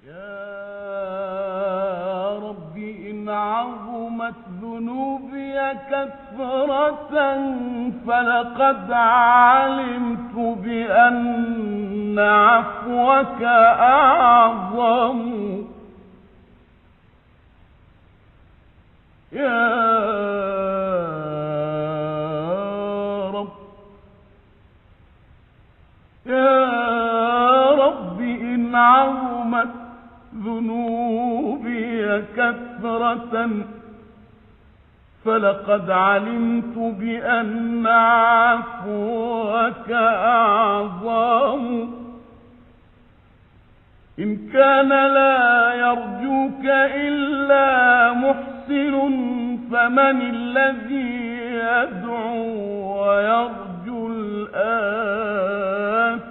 يا رب إن عظمت ذنوبي كثرة فلقد علمت بأن عفوك أعظم. يا رب إن عظمت ذنوبي كثرة فلقد علمت بأن عفوك أعظم. إن كان لا يرجوك إلا محسن فمن الذي يدعو ويرجو الآخرة